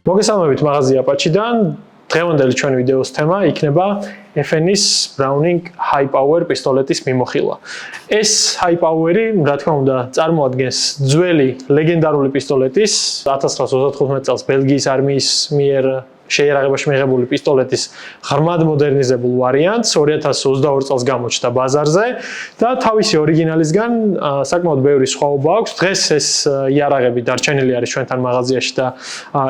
მოგესალმებით მაღაზია Apache-დან. დღევანდელი ჩვენი ვიდეოს თემა იქნება FN-ის Browning High Power პისტოლეტის მიმოხილვა. ეს High Power-ი, რა თქმა უნდა, წარმოადგენს ძველი ლეგენდარული პისტოლეტის 1935 წელს ბელგიის არმიის მიერ შეიარაღებაში მიღებული პისტოლეტის ღრმად მოდერნიზებულ ვარიანტს 2022 წელს გამოჩნდა ბაზარზე და თავისი ორიგინალისგან საკმაოდ ბევრი სხვაობა აქვს. დღეს ეს იარაღები დარჩენილი არის ჩვენთან მაღაზიაში და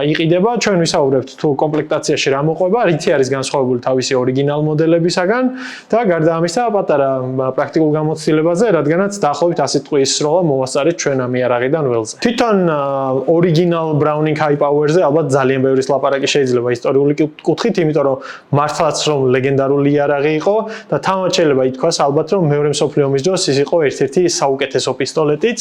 იყიდება. ჩვენ ვისაუბრებთ თუ კომპლექტაციაში რა მოყვება, რითი არის განსხვავებული თავისი ორიგინალ მოდელებისაგან და გარდა ამისა პატარა პრაქტიკულ გამოცდილებაზე, რადგანაც დაახლოებით 100 ტყვის სროლა მოვასწარეთ ჩვენ ამ იარაღიდან ველზე. თვითონ ორიგინალ Browning High Power-ზე ალბათ ძალიან ბევრის ლაპარაკი შეიძლება ისტორიული კუთხით, იმიტომ რომ მართლაც რომ ლეგენდარული იარაღი იყო და თამამად შეიძლება ითქვას ალბათ რომ მეორე მსოფლიო ომის დროს ის იყო ერთ-ერთი საუკეთესო პისტოლეტიც.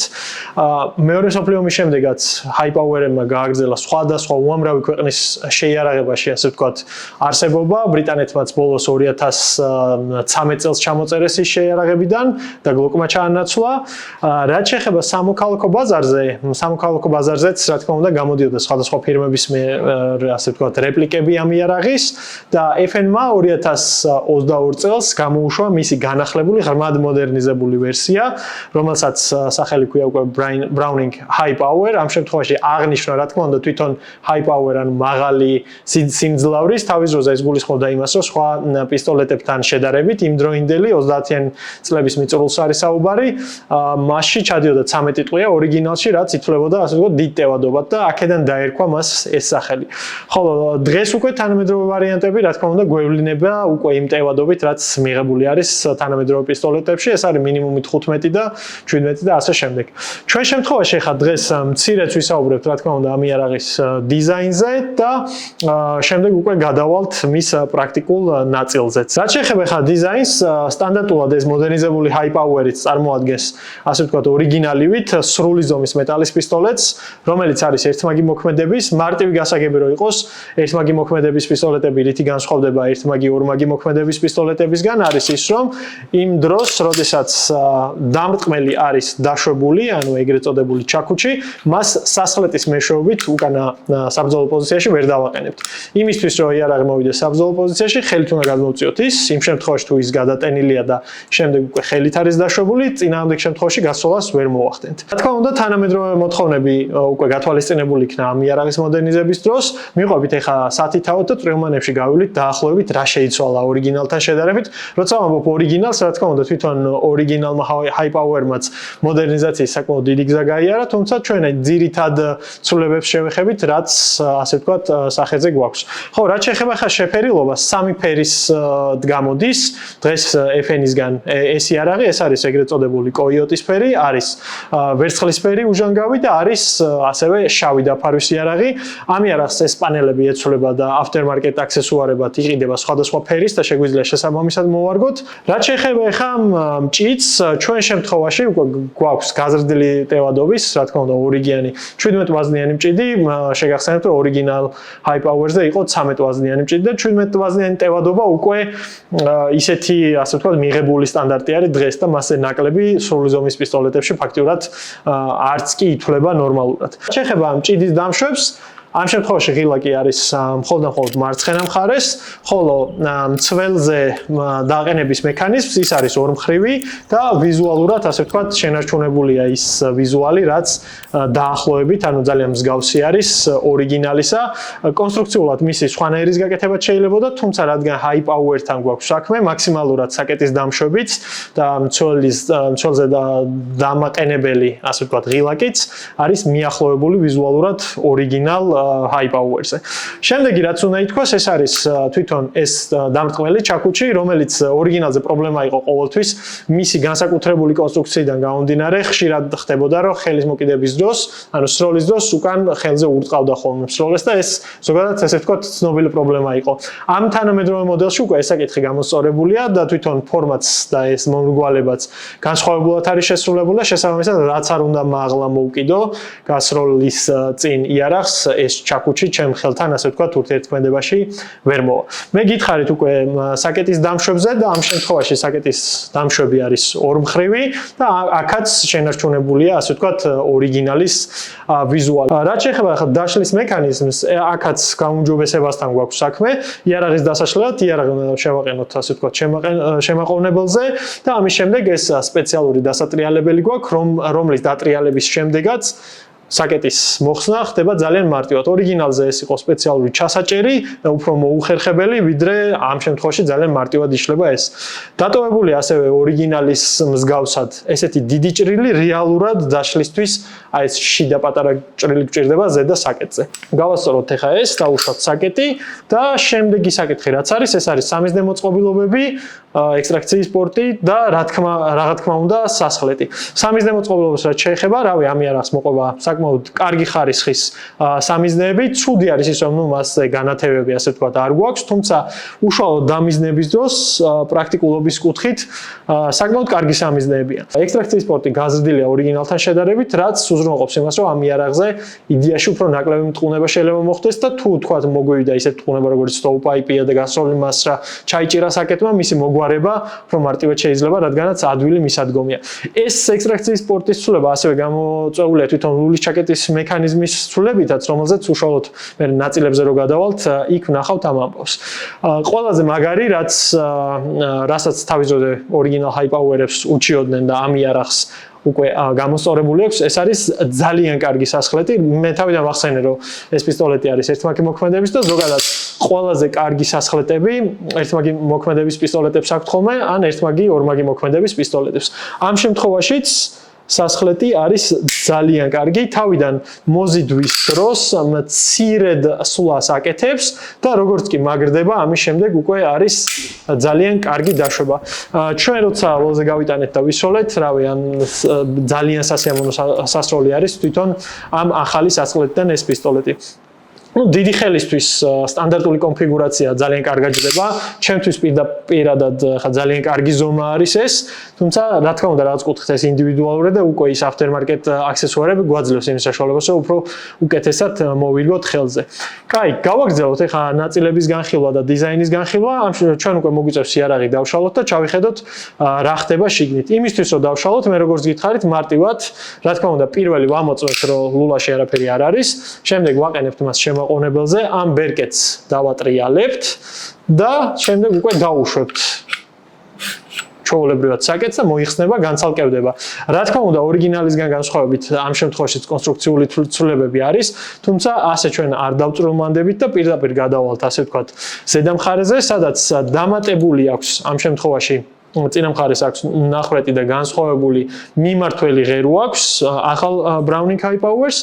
მეორე მსოფლიო ომის შემდეგაც High Power-ებმა გააგრძელა სხვადასხვა უამრავი ქვეყნის შეიარაღებაში, ასე ვთქვათ, არსებობა. ბრიტანეთმაც ბოლოს 2013 წელს ჩამოწერეს ის შეიარაღებიდან და გლოკმა ჩაანაცვლა. რაც შეეხება სამოქალაქო ბაზარზეც, რა თქმა უნდა, გამოდიოდა სხვადასხვა ფირმების ასე ვთქვათ, რეპლიკები ამ იარაღის და FN-მა 2022 წელს გამოუშვა მისი განახლებული ღრმად მოდერნიზებული ვერსია, რომელსაც სახელი ჰქვია უკვე Browning High Power. ამ შემთხვევაში აღნიშნა, რა თქმა უნდა, თვითონ High Power ან მაღალი სიმძლავრის, თავის დროზე ეს გულისხმობდა იმას, რომ სხვა პისტოლეტებთან შედარებით იმ დროინდელი 30-იანი წლების მიწურულს არის საუბარი, მასში ჩადიოდა 13 ტყვია ორიგინალში, რაც ითვლებოდა ასე ვთქვათ დიდ ტევადობად და აქედან დაერქვა მას ეს სახელი. ხოლო დღეს უკვე თანამედროვე ვარიანტები, რა თქმა უნდა, გვევლინება უკვე იმ ტევადობით, რაც მიღებული არის თანამედროვე პისტოლეტებში, ეს არის მინიმუმი 15 და 17 და ასე შემდეგ. ჩვენ შემთხვევაში ხა დღეს მცირეც ვისაუბრებთ, რა თქმა უნდა, ამ იარაღის დიზაინზე და შემდეგ უკვე გადავალთ მის პრაქტიკულ ნაწილზეც. რაც შეეხება ხა დიზაინს, სტანდარტულად ეს მოდერნიზებული High Power-იც წარმოადგენს, ასე ვთქვათ, ორიგინალივით სრული ზომის მეტალის პისტოლეტს, რომელიც არის ერთმაგი მოქმედების, მარტივი გასაგები რო იყოს ერთმაგი მოქმედების პისტოლეტები რითი განსხვავდება ერთმაგი ორმაგი მოქმედების პისტოლეტებისგან არის ის, რომ იმ დროს, როდესაც დამრტყმელი არის დაშვებული, ანუ ეგრეთ წოდებული ჩაქუჩი, მას სასხლეტის მეშვეობით უკანა საბრძოლო პოზიციაში ვერ დავაყენებთ. იმისთვის, რომ იარაღი მოვიდეს საბრძოლო პოზიციაში, ხელით უნდა გადმოვწიოთ ის, იმ შემთხვევაში თუ ის გადატენილია და შემდეგ უკვე ხელით არის დაშვებული, წინააღმდეგ შემთხვევაში გასვლას ვერ მოვახდენთ. რა თქმა უნდა, თანამედროვე მოთხოვნები უკვე გათვალისწინებული იქნა ამ იარაღის მოდერნიზების დროს. მიყვებით ეხა სათითაოდ და წვრილმანებში გავივლით დაახლოებით რა შეიცვალა ორიგინალთან შედარებით. როცა ვამბობ ორიგინალს, რა თქმა უნდა, თვითონ ორიგინალმა High Power-მაც მოდერნიზაციის საკმაოდ დიდი გზა გაიარა, თუმცა ჩვენ ძირითად ცვლილებებს შევეხებით, რაც ასე ვთქვათ, სახეზე გვაქვს. ხო, რაც შეეხება ხა შეფერილობას, სამი ფერის გამოდის. დღეს FN-ისგან ეს იარაღი, ეს არის ეგრეთ წოდებული კოიოტის ფერი, არის ვერცხლისფერი უჟანგავი და არის ასევე შავი დაფარვის იარაღი. ამ იარაღს ეს პანელები ეცვლება და aftermarket აქსესუარებად იყიდება სხვადასხვა ფერის და შეგვიძლია შესაბამისად მოვარგოთ. რაც შეეხება ხა მჭიდს, ჩვენ შემთხვევაში უკვე გვაქვს გაზრდილი ტევადობის, რა თქმა უნდა, ორიგიანი 17 ვაზნიანი მჭიდი, შეგახსენებთ, რომ ორიგინალ High Power-ზე იყო 13 ვაზნიანი მჭიდი და 17 ვაზნიანი ტევადობა უკვე ისეთი, ასე ვთქვათ, მიღებული სტანდარტი არის დღეს და მასზე ნაკლები სრული ზომის პისტოლეტებში ფაქტიურად არც კი ითვლება ნორმალურად. შეეხება მჭიდის დამშვებს, ამ შემთხვევაში ღილაკი არის მხოლოდ მარცხენა მხარეს, ხოლო მცველზე დაყენების მექანიზმს ის არის ორმხრივი და ვიზუალურად, ასე ვთქვათ, შენარჩუნებულია ის ვიზუალი, რაც დაახლოებით, ანუ ძალიან მსგავსი არის ორიგინალისა. კონსტრუქციულად მისი სხვანაირის გაკეთება შეიძლებოდა, თუმცა რადგან High Power-თან გვაქვს საქმე, მაქსიმალურად საკეტის დამშვებიც და მცველზე დამაყენებელი, ასე ვთქვათ, ღილაკიც არის მიახლოებული ვიზუალურად ორიგინალ High Power-ზე. შემდეგი რაც უნდა ითქვას, ეს არის თვითონ ეს დამრტყმელი ჩაქუჩი, რომელიც ორიგინალზე პრობლემა იყო ყოველთვის, მისი განსაკუთრებული კონსტრუქციიდან გამომდინარე, ხშირად ხდებოდა, რომ ხელის მოკიდების დროს, ანუ სროლის დროს უკან ხელზე ურტყავდა ხოლმე სროლეს და ეს ზოგადად ესე ვთქვათ, ცნობილი პრობლემა იყო. ამ თანამედროვე მოდელში უკვე ეს საკითხი გამოსწორებულია და თვითონ ფორმაც და ეს მომრგვალებაც განსხვავებულად არის შესრულებული და შესაბამისად, რაც არ უნდა მაღლა მოუკიდო გასროლის წინ იარაღს ეს ჩაქუჩი ჩემ ხელთან ასე ვთქვათ ურთიერთქმედებაში ვერ მოვა. მე გითხარით უკვე საკეტის დამშვებზე და ამ შემთხვევაში საკეტის დამშვები არის ორმხრივი და აქაც შენარჩუნებულია ასე ვთქვათ ორიგინალის ვიზუალი. რაც შეეხება ახლა დაშლის მექანიზმს, აქაც გაუმჯობესებასთან გვაქვს საქმე. იარაღის დასაშლელად იარაღი უნდა შევაყენოთ ასე ვთქვათ შემაყოვნებელზე და ამის შემდეგ ეს სპეციალური დასატრიალებელი გვაქვს, რომლის დატრიალების შემდეგაც საკეტის მოხსნა ხდება ძალიან მარტივად. ორიგინალზე ეს იყო სპეციალური ჩასაჭერი და უფრო მოუხერხებელი, ვიდრე ამ შემთხვევაში ძალიან მარტივად იშლება ეს. დატოვებული ასევე ორიგინალის მსგავსად ესეთი დიდი ჭრილი რეალურად დაშლისთვის აი ეს შიდა პატარა ჭრილი გჭირდება ზედა საკეტზე. გავასწოროთ ახლა ეს, დავუშვათ საკეტი და შემდეგი საკითხი რაც არის, ეს არის სამიზნე მოწყობილობები, ექსტრაქციის პორტი და რა თქმა უნდა სასხლეტი. სამიზნე მოწყობილობებს რაც შეეხება, რავი, ამ იარაღს მოყვება საკმაოდ კარგი ხარისხის სამიზნეები, ცუდი არის ის, რომ მასზე განათებები ასე ვთქვათ არ გვაქვს, თუმცა უშუალოდ დამიზნების დროს პრაქტიკულობის კუთხით საკმაოდ კარგი სამიზნეებია. ექსტრაქციის პორტი გაზრდილია ორიგინალთან შედარებით, რაც უზრუნველყოფს იმას, რომ ამ იარაღზე იდეაში უფრო ნაკლები მტყუნება შეიძლება მოხდეს და თუ თქვათ მოგვივიდა ისეთ მტყუნება როგორც სტოუპაიპია და გასროლი მასრა ჩაიჭირა საკეტმა, მისი მოგვარება უფრო მარტივად შეიძლება, რადგანაც ადვილი მისადგომია. ეს ექსტრაქციის პორტის ცვლილება ასევე გამოწვეულია თვითონ ლულის ჩაკეტის მექანიზმის ცვლილებითაც, რომელზეც უშუალოდ მე ნაწილებზე რო გადავალთ, იქ ვნახავთ ამ ამბავს. ყველაზე მაგარი, რასაც თავის დროზე ორიგინალ ჰაიპაუერებს უჩიოდნენ და ამ იარაღს უკვე გამოსწორებული აქვს, ეს არის ძალიან კარგი სასხლეტი. მე თავიდან ვახსენე, რომ ეს პისტოლეტი არის ერთმანეთი მოქმედების და ზოგადად ყველაზე კარგი სასხლეტები ერთმანეთი მოქმედების პისტოლეტებს აქვთ ხოლმე, ან ერთმანეთი ორმაგი მოქმედების პისტოლეტებს. ამ შემთხვევაშიც სასხლეტი არის ძალიან კარგი, თავიდან მოზიდვის დროს მცირედ სვლას აკეთებს და როგორც კი მაგრდება, ამის შემდეგ უკვე არის ძალიან კარგი დაშვება. ჩვენ როცა ველზე გავიტანეთ და ვისროლეთ, რავი, ან ძალიან სასიამოვნო სასროლი არის თვითონ ამ ახალი სასხლეტიდან ეს პისტოლეტი. დიდი ხელისთვის სტანდარტული კონფიგურაცია ძალიან კარგად ჯდება. ჩემთვის პირადად ხა ძალიან კარგი ზომა არის ეს, თუმცა რა თქმა უნდა რაღაც კუთხით ეს ინდივიდუალურია და უკვე ის aftermarket აქსესუარები გვაძლევს იმის საშუალებას, რომ უფრო უკეთესად მოვირგოთ ხელზე. კაი, გავაგრძელოთ ახლა ნაწილების განხილვა და დიზაინის განხილვა. ჩვენ უკვე მოგვიწევს იარაღი დავშალოთ და ჩავიხედოთ რა ხდება შიგნით. იმისთვის რომ დავშალოთ, მე როგორც გითხარით, მარტივად, რა თქმა უნდა, პირველი ვამოწმებთ, რომ ლულაში არაფერი არ არის, შემდეგ ვაყენებთ მას შემაყოვნებელზე, ამ ბერკეტს დავატრიალებთ და შემდეგ უკვე დავუშვებთ ჩაოლებრივად საკეთს და მოიხსნება, განცალკევდება. რა თქმა უნდა, ორიგინალისგან განსხვავებით ამ შემთხვევაშიც კონსტრუქციული ცვლილებები არის, თუმცა ასე ჩვენ არ დავწვრილმანდებით და პირდაპირ გადავალთ, ასე ვთქვათ, ზედა მხარეზე, სადაც დამატებული აქვს ამ შემთხვევაში წინა მხარეს აქვს ნახრეტი და განსხვავებული მიმართველი ღერო აქვს ახალ Browning Hi-Powers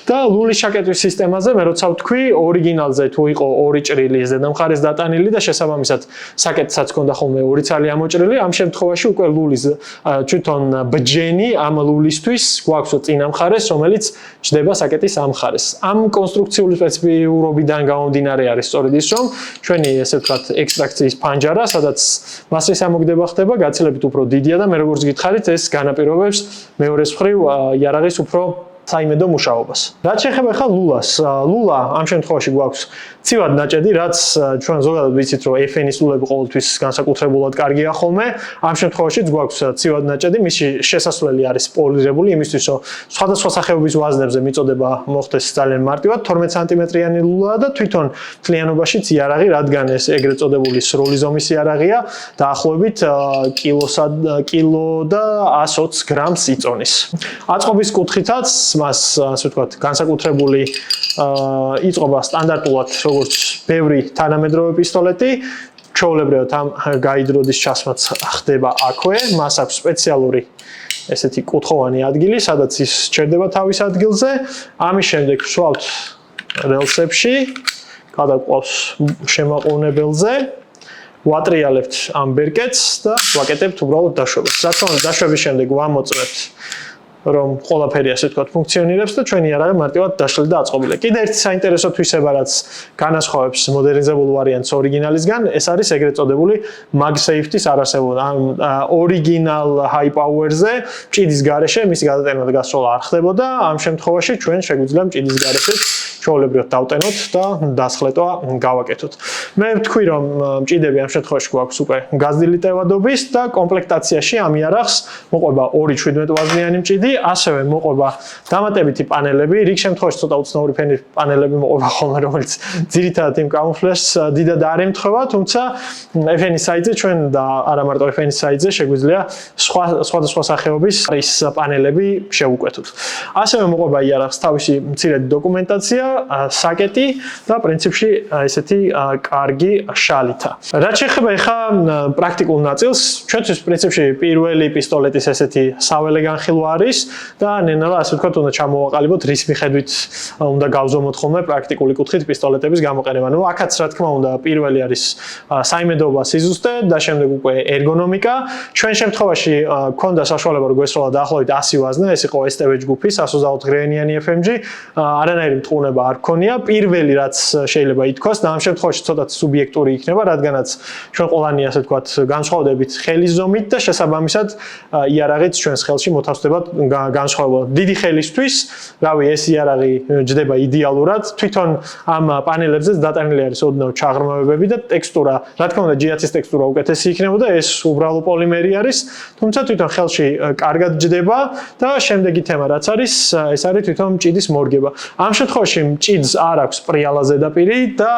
და ლულის ჩაკეტვის სისტემაზე მე როცა ვთქვი ორიგინალზე თუ იყო ორი ჭრილი ზედა მხარეს დატანილი და შესაბამისად საკეტსაც ჰქონდა ხოლმე ორი ცალი ამოჭრილი ამ შემთხვევაში უკვე ლულის თვითონ ბჯენი ამ ლულისთვის გვაქვს წინა მხარეს რომელიც ჩდება საკეტის ამ მხარეს ამ კონსტრუქციული სპეციფიურობიდან გამომდინარე არის სწორედ ის რომ ჩვენი ესე ვთქვათ ექსტრაქციის ფანჯარა სადაც მასრის ამოგდება ხდება გაცილებით უფრო დიდია და მე როგორც გითხარით ეს განაპირობებს მეორეს მხრივ იარაღის უფრო საიმედო მუშაობას. რაც შეეხება ახლა ლულას, ლულა ამ შემთხვევაში გვაქვს ცივად ნაჭედი, რაც ჩვენ ზოგადად ვიცით, რომ FN-ის ლულები ყოველთვის განსაკუთრებულად კარგია ხოლმე. ამ შემთხვევაშიც გვაქვს ცივად ნაჭედი, მისი შესასვლელი არის პოლირებული, იმისთვის რომ სხვადასხვა სახეობის ვაზნებზე მიწოდება მოხდეს ძალიან მარტივად, 12 სანტიმეტრიანი ლულაა და თვითონ მთლიანობაშიც იარაღი, რადგან ეს ეგრეთ წოდებული სრული ზომის იარაღია, დაახლოებით კილო და 120 გრამს იწონის. აწყობის კუთხითაც მას ასე ვთქვათ, განსაკუთრებული იწყობა სტანდარტულად როგორც ბევრი თანამედროვე პისტოლეტი, ჩვეულებრივად ამ გაიდროდის ჩასმაც ხდება აქვე, მას აქვს სპეციალური ესეთი კუთხოვანი ადგილი, სადაც ის ჩერდება თავის ადგილზე. ამის შემდეგ ვსვავთ რელსებში, გადაყვავს შემაყოვნებელზე, ვატრიალებთ ამ ბერკეტს და ვაკეთებთ უბრალოდ დაშვებას. რა თქმა უნდა, დაშვების შემდეგ ვამოწმებთ რომ ყველაფერი ასე ვთქვათ ფუნქციონირებს და ჩვენი იარაღი მარტივად დაშლილი და აწყობილია. კიდევ ერთი საინტერესო თვისება რაც განასხვავებს მოდერნიზებულ ვარიანტს ორიგინალისგან, ეს არის ეგრეთ წოდებული MagSafe-ის არარსებობა. ორიგინალ Hi-Power-ზე ჭიდის გარეშე მისი გადატანა და გასროლა არ ხდებოდა. ამ შემთხვევაში ჩვენ შეგვიძლია ჭიდის გარეშე ჩვეულებრივად დავტენოთ და დასხლეტვა გავაკეთოთ. მე ვთქვი, რომ მჭიდები ამ შემთხვევაში გვაქვს უკვე გაზრდილი ტევადობის და კომპლექტაციაში ამ იარაღს მოყვება 2.17 ვაზნიანი მჭიდი, ასევე მოყვება დამატებითი პანელები, რიგ შემთხვევაში ცოტა უცნაური ფენის პანელები მოყვება ხოლმე, რომელიც ძირითადად იმ კამუფლაჟს დიდად არ ემთხვევა, თუმცა FN-ის საიტზე ჩვენ და არა მარტო FN-ის საიტზე შეგვიძლია სხვადასხვა სახეობის ის პანელები შევუკვეთოთ. ასევე მოყვება იარაღს თავისი მცირედი დოკუმენტაცია, საკეტი და პრინციპში ესეთი კარგი შალითა. რაც შეეხება ახლა პრაქტიკულ ნაწილს, ჩვენთვის პრინციპში პირველი პისტოლეტის ესეთი საველე განხილვა არის და ნენალა ასე ვთქვათ, უნდა ჩამოვაყალიბოთ რის მიხედვით უნდა გავზომოთ ხოლმე პრაქტიკული კუთხით პისტოლეტების გამოყენება. ნუ აქაც რა თქმა უნდა პირველი არის საიმედოობა, სიზუსტე და შემდეგ უკვე ერგონომიკა. ჩვენ შემთხვევაში გვქონდა საშუალება რომ გვესროლა დაახლოებით 100 ვაზნა, ეს იყო STV ჯგუფის 120 გრენიანი FMG, არანაირი მტყუნება არ გქონია. პირველი რაც შეიძლება ითქვას და ამ შემთხვევაში ცოტა სუბიექტური იქნება, რადგანაც ჩვენ ყველანი ასე ვთქვათ განსხვავდებით ხელის ზომით და შესაბამისად იარაღიც ჩვენს ხელში მოთავსდება განსხვავებულად. დიდი ხელისთვის, რავი, ეს იარაღი ჯდება იდეალურად. თვითონ ამ პანელებზეც დატანილი არის ოდნავ ჩაღრმავებები და ტექსტურა, რა თქმა უნდა, GHS ტექსტურა უკეთესი იქნებოდა, ეს უბრალო პოლიმერი არის, თუმცა თვითონ ხელში კარგად ჯდება და შემდეგი თემა რაც არის, ეს არის თვითონ მჭიდის მორგება. ამ შემთხვევაში მჭიდს არ აქვს პრიალა ზედაპირი და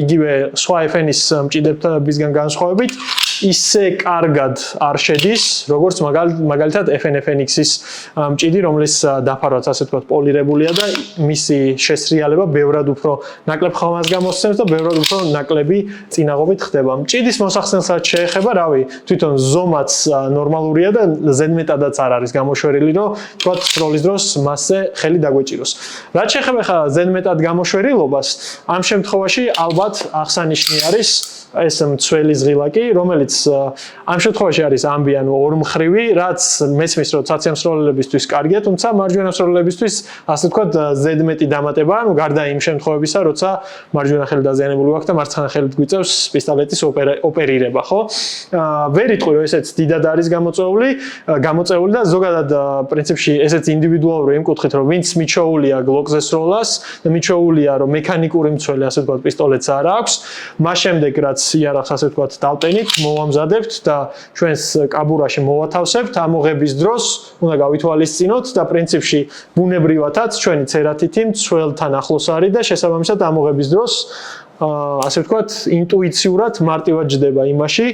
იგივე სხვა FN-ის მჭიდებისგან განსხვავებით ისე კარგად არ შედის, როგორც მაგალითად FN-FNX-ის მჭიდი, რომლის დაფარვაც ასე ვთქვათ პოლირებულია და მისი შესრიალება ბევრად უფრო ნაკლებ ხომას გამოსცემს და ბევრად უფრო ნაკლები წინაღობით ხდება. მჭიდის მოსახსენსაც შეეხება, რავი, თვითონ ზომაც ნორმალურია და ზედმეტადაც არ არის გამოშვერილი, რომ ვთქვათ სროლის დროს მასზე ხელი დაგვეჭიროს. რაც შეეხება ხა ზედმეტად გამოშვერილობას, ამ შემთხვევაში ალბათ აღსანიშნავი არის ეს მცველი ზღილაკი, რომელიც ამ შემთხვევაში არის ამბიანი ორმხრივი, რაც მესმის რომ საცემსრულებისთვის კარგია, თუმცა მარჯვენა მსრულებისთვის ასე ვთქვათ ზედმეტი დამატება, ანუ გარდა იმ შემთხვევებისა, როცა მარჯვენა ხელი დაზიანებული აქვს და მარცხენა ხელით გვიწევს პისტოლეტის ოპერირება, ხო? ვერ იტყვი რომ ესეც დიდად არის გამოწეული და ზოგადად პრინციპში ესეც ინდივიდუალური იმ კუთხით, რომ ვინც მიჩოულია გლოკზე სროლას და მიჩოულია რომ მექანიკური მცველი ასე ვთქვათ პისტოლეტს არ აქვს, მას შემდეგ რაც იარაღს ასე ვთქვათ დავტენით, მოვამზადებთ და ჩვენს კაბურაში მოვათავსებთ, ამოღების დროს უნდა გავითვალისწინოთ და პრინციპში ბუნებრივადაც ჩვენი ცერათითი მცველთან ახლოს არის და შესაბამისად ამოღების დროს ასე ვთქვათ ინტუიციურად მარტივად ჯდება იმაში,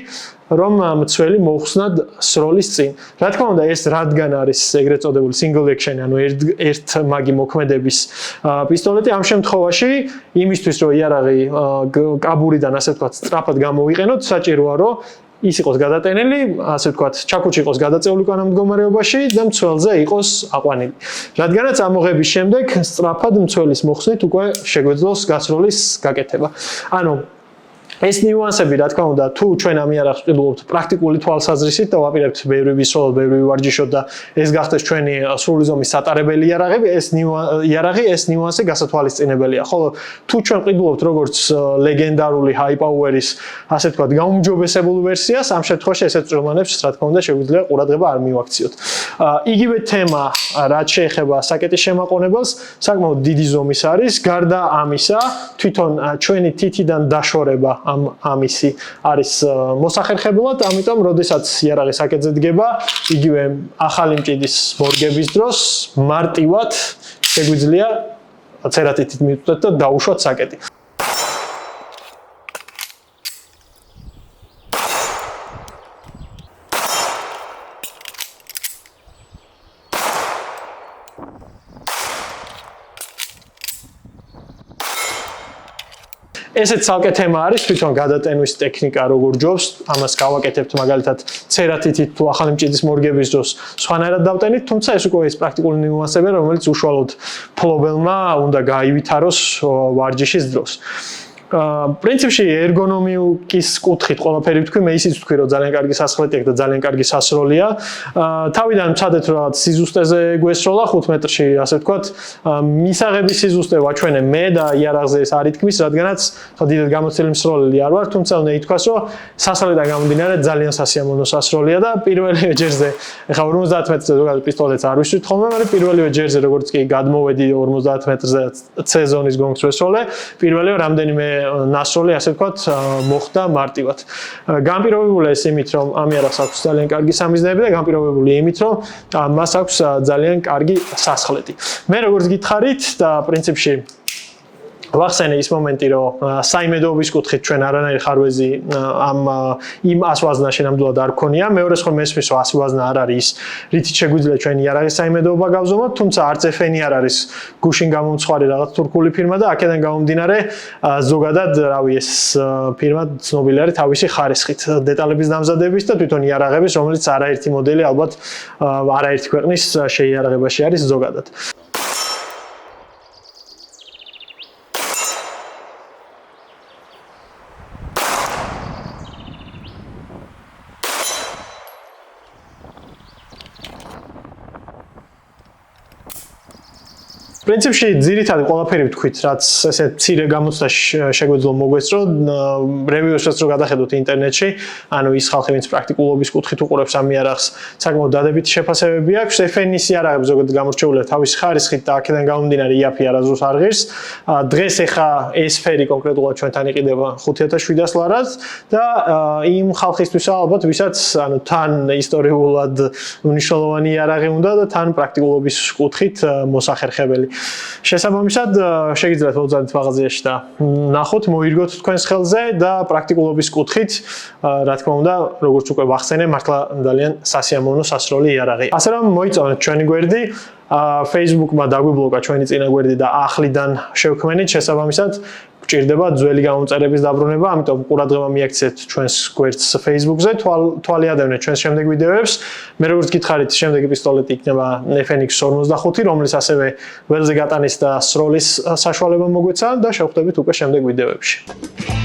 რომ მცველი მოხსნად სროლის წინ. რა თქმა უნდა, ეს რადგან არის ეგრეთ წოდებული single action, ანუ ერთ მაგი მოქმედების პისტოლეტი, ამ შემთხვევაში იმისთვის, რომ იარაღი კაბურიდან ასე ვთქვათ სწრაფად გამოვიყენოთ, საჭიროა, რომ ის იყოს გადატენილი, ასე ვთქვათ, ჩაქუჩი იყოს გადაწეული მდგომარეობაში და მცველზე იყოს აყვანილი. რადგანაც ამოღების შემდეგ სწრაფად მცველის მოხსნით უკვე შეგვეძლოს გასროლის გაკეთება. ანუ ეს ნიუანსები, რა თქმა უნდა, თუ ჩვენ ამ იარაღს ვყიდულობთ პრაქტიკული თვალსაზრისით და ვაპირებთ ბევრი ვისროლოთ, ბევრი ვარჯიშოთ და ეს გახდეს ჩვენი სრული ზომის სატარებელი იარაღები, ეს ნიუანსი გასათვალისწინებელია. ხოლო თუ ჩვენ ვყიდულობთ როგორც ლეგენდარული high power-ის, ასე ვთქვათ, გაუმჯობესებულ ვერსიას, ამ შემთხვევაში ესეთ წვრილმანებს, რა თქმა უნდა, შეგვიძლია ყურადღება არ მივაქციოთ. იგივე თემა, რაც შეეხება საკეტის შემაყენებელს, საკმაოდ დიდი ზომის არის, გარდა ამისა, თვითონ ჩვენი თითიდან დაშორება ამისი არის მოსახერხებლად, ამიტომ როდესაც იარაღი საკეტზე დგება, იგივე ახალი მჭიდის მორგების დროს მარტივად შეგვიძლია ცერათითით მივწვდეთ და დაუშვათ საკეტი. ესეც ცალკე თემა არის, თვითონ გადატენვის ტექნიკა როგორ ჯობს, ამას გავაკეთებთ მაგალითად ცერათითით თუ ახალი მჭიდის მორგების დროს სხვანაირად დავტენით, თუმცა ეს უკვე ის პრაქტიკული ნიუანსებია, რომელიც უშუალოდ ფლობელმა უნდა გაივითაროს ვარჯიშის დროს. პრინციპში ერგონომიკის კუთხით ყველაფერი ვთქვი, მე ისიც ვთქვი, რომ ძალიან კარგი სასახლეთი აქვს და ძალიან კარგი სასროლია. თავიდან ვცადეთ, რომ სიზუსტეზე გვესროლა 5 მეტრში, ასე ვთქვათ, მისაღების სიზუსტე ვაჩვენე მე და იარაღზე ეს არ ითქმის, რადგანაც დიდად გამოცდილი მსროლელი არ ვარ, თუმცა უნდა ითქვას, რომ სასროლიდან გამომდინარე ძალიან სასიამოვნო სასროლია და პირველივე ჯერზე, ეხლა 50 მეტრზე ზოგადად პისტოლეტს არ ვისვით ხოლმე, მაგრამ პირველივე ჯერზე როგორც კი გადმოვედი 50 მეტრზე C-ზონის გონგს ვესროლე, პირველივე რამდენიმე ნასროლი, ასე ვთქვათ, მოხდა მარტივად. განპირობებულია ეს იმით, რომ ამ იარაღს აქვს ძალიან კარგი სამიზნეები და განპირობებულია იმით, რომ მას აქვს ძალიან კარგი სასახლეთი. მე როგორც გითხარით და პრინციპში ვახსენე ის მომენტი, რომ საიმედოობის კუთხით ჩვენ არანაირი ხარვეზი იმ ასვაზნაში ნამდვილად არ გქონია. მეორეს ხოლმე მესმის, რომ ასვაზნა არ არის ის, რითიც შეგვიძლია ჩვენი იარაღის საიმედოობა გავზომოთ, თუმცა არც FN-ი არ არის გუშინ გამომცხვარი რაღაც თურქული ფირმა და აქედან გამომდინარე ზოგადად, რავი, ეს ფირმა ცნობილი არის თავისი ხარისხით, დეტალების დამზადების და თვითონ იარაღების, რომელიც არაერთი მოდელი ალბათ არაერთი ქვეყნის შეიარაღებაში არის ზოგადად. პრინციპში ძირითადად ყველაფერი ვთქვით, რაც ესე მცირე გამოცდაში შეგვეძლო მოგვესწრო, რევიუსაც რო გადახედოთ ინტერნეტში, ანუ ის ხალხი, ვინც პრაქტიკულობის კუთხით უყურებს ამ იარაღს, საკმაოდ დადებითი შეფასებები აქვს. FN-ის იარაღები ზოგადად გამორჩეულია თავის ხარისხით და აქედან გამომდინარე იაფი არასდროს არ ღირს. დღეს ეხა ეს ფერი კონკრეტულად ჩვენთან იყიდება 5700 ლარად და იმ ხალხისთვის ალბათ, ვისაც ანუ თან ისტორიულად მნიშვნელოვანი იარაღი უნდა და თან პრაქტიკულობის კუთხით მოსახერხებელი. შესაბამისად, შეგიძლიათ მოვუძალოთ მაღაზიაში და ნახოთ, მოირგოთ თქვენს ხელზე და პრაქტიკულობის კუთხით, რა თქმა უნდა, როგორც უკვე ვახსენე, მართლა ძალიან სასიამოვნო სასროლი იარაღია. ასე რომ მოიწონეთ ჩვენი გვერდი, Facebook-მა დაგვიბლოკა ჩვენი წინა გვერდი და ახლიდან შევქმნით, შესაბამისად, გჭირდება ძველი გამომწერების დაბრუნება, ამიტომ ყურადღება მიაქცეთ ჩვენს გვერდს Facebook-ზე, თვალი ადევნეთ ჩვენს შემდეგ ვიდეოებს. მე როგორც გითხარით, შემდეგი პისტოლეტი იქნება FNX 45, რომელიც ასევე ველზე გატანის და სროლის საშუალება მოგვეცა და შევხვდებით უკვე შემდეგ ვიდეოებში.